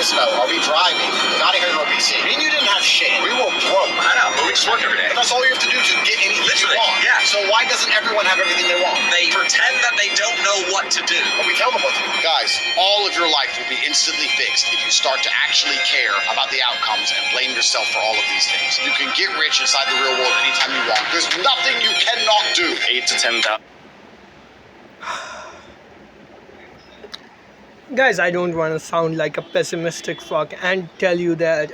serious note, are we driving? Nottingham or BC? Me and you didn't have shit. We were broke. I know, but we just work every day. But that's all you have to do to get anything Literally, you want. yeah. So why doesn't everyone have everything they want? They pretend that they don't know what to do. But we tell them what to do. Guys, all of your life will be instantly fixed if you start to actually care about the outcomes and blame yourself for all of these things. You can get rich inside the real world anytime you want. There's nothing you cannot do. 8 to 10,000. Guys, I don't want to sound like a pessimistic fuck and tell you that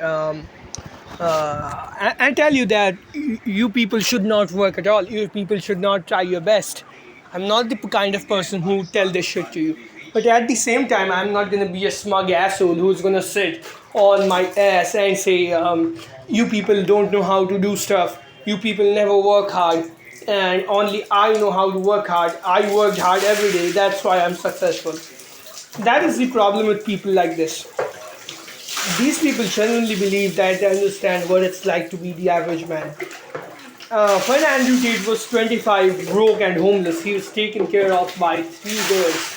you people should not work at all. You people should not try your best. I'm not the kind of person who tell this shit to you. But at the same time, I'm not gonna be a smug asshole who's gonna sit on my ass and say, you people don't know how to do stuff. You people never work hard, and only I know how to work hard. I worked hard every day. That's why I'm successful. That is the problem with people like this. These people genuinely believe that they understand what it's like to be the average man. When Andrew Tate was 25, broke and homeless, he was taken care of by 3 girls.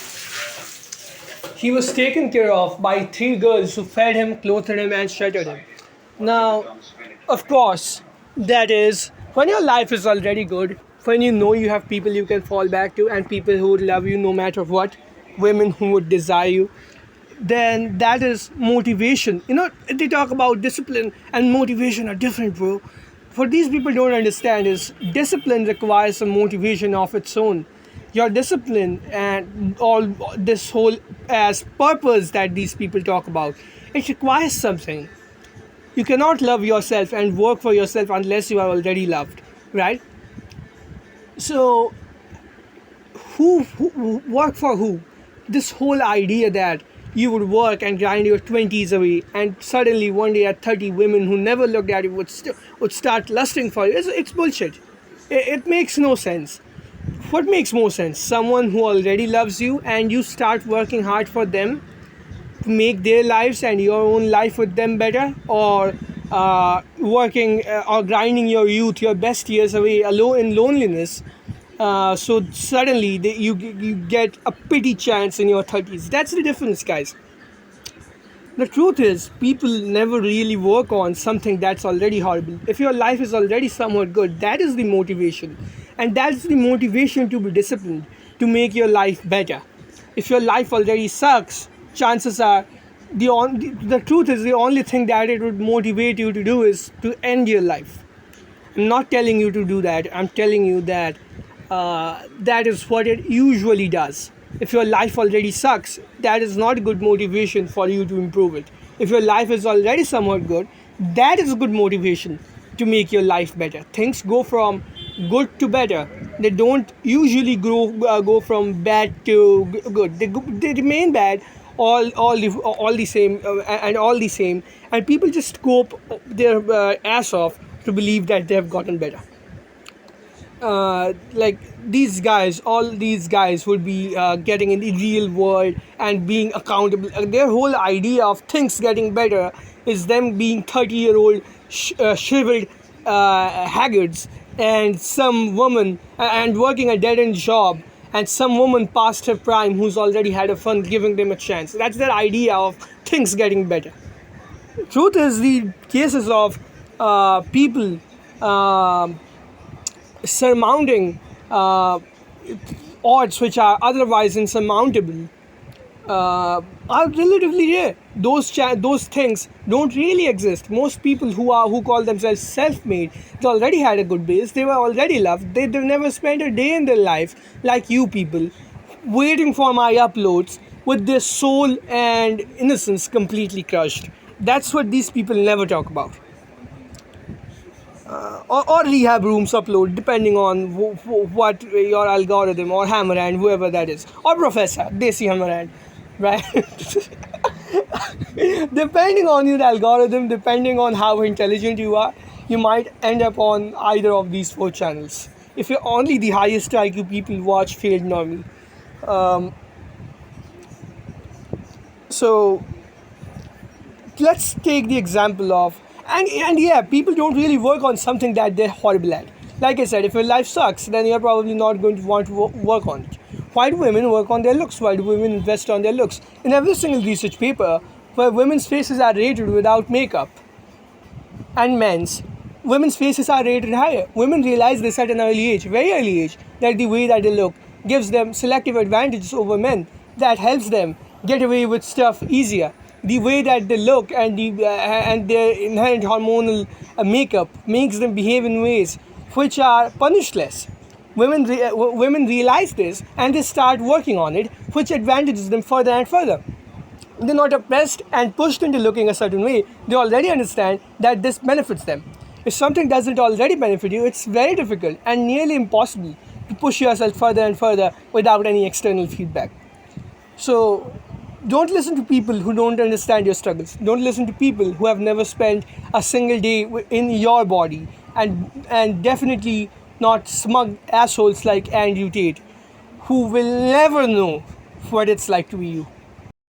He was taken care of by 3 girls who fed him, clothed him, and sheltered him. Now, of course, that is when your life is already good, when you know you have people you can fall back to and people who would love you no matter what, women who would desire you, then that is motivation. You know, they talk about discipline and motivation are different, bro. What these people don't understand is discipline requires some motivation of its own. Your discipline and all this whole as purpose that these people talk about, it requires something. You cannot love yourself and work for yourself unless you are already loved, right? So, who work for who? This whole idea that you would work and grind your 20s away and suddenly one day at 30 women who never looked at you would start lusting for you, it's bullshit. It makes no sense. What makes more sense? Someone who already loves you and you start working hard for them to make their lives and your own life with them better, or working or grinding your youth, your best years away alone in loneliness, so suddenly you get a pity chance in your 30s. That's the difference, guys. The truth is, people never really work on something that's already horrible. If your life is already somewhat good, that is the motivation. And that's the motivation to be disciplined, to make your life better. If your life already sucks, chances are, the truth is, the only thing that it would motivate you to do is to end your life. I'm not telling you to do that. I'm telling you that that is what it usually does. If your life already sucks, that is not good motivation for you to improve it. If your life is already somewhat good, that is a good motivation to make your life better. Things go from good to better. They don't usually go from bad to good. They remain bad all the same, and people just cope their ass off to believe that they have gotten better. Like all these guys would be getting in the real world and being accountable. Their whole idea of things getting better is them being 30-year-old shriveled haggards and some woman and working a dead-end job, and some woman past her prime who's already had a fun giving them a chance. That's their idea of things getting better. Truth is, the cases of people surmounting odds which are otherwise insurmountable are relatively rare. Those things don't really exist. Most people who call themselves self-made, they already had a good base. They were already loved. They've never spent a day in their life like you people, waiting for my uploads with their soul and innocence completely crushed. That's what these people never talk about. Or rehab rooms upload, depending on what your algorithm or Hammerhand, whoever that is, or Professor Desi Hammerhand, right? Depending on your algorithm, depending on how intelligent you are, you might end up on either of these 4 channels. If you're only the highest IQ people watch Failed Normie. So let's take the example of, and yeah, people don't really work on something that they're horrible at. Like I said, if your life sucks, then you're probably not going to want to work on it. Why do women work on their looks? Why do women invest on their looks? In every single research paper, where women's faces are rated without makeup, and men's, women's faces are rated higher. Women realize this at an early age, very early age, that the way that they look gives them selective advantages over men, that helps them get away with stuff easier. The way that they look and their inherent hormonal makeup makes them behave in ways which are punished less. Women realize this and they start working on it, which advantages them further and further. They're not oppressed and pushed into looking a certain way. They already understand that this benefits them. If something doesn't already benefit you, it's very difficult and nearly impossible to push yourself further and further without any external feedback. So don't listen to people who don't understand your struggles. Don't listen to people who have never spent a single day in your body, and definitely not smug assholes like Andrew Tate, who will never know what it's like to be you.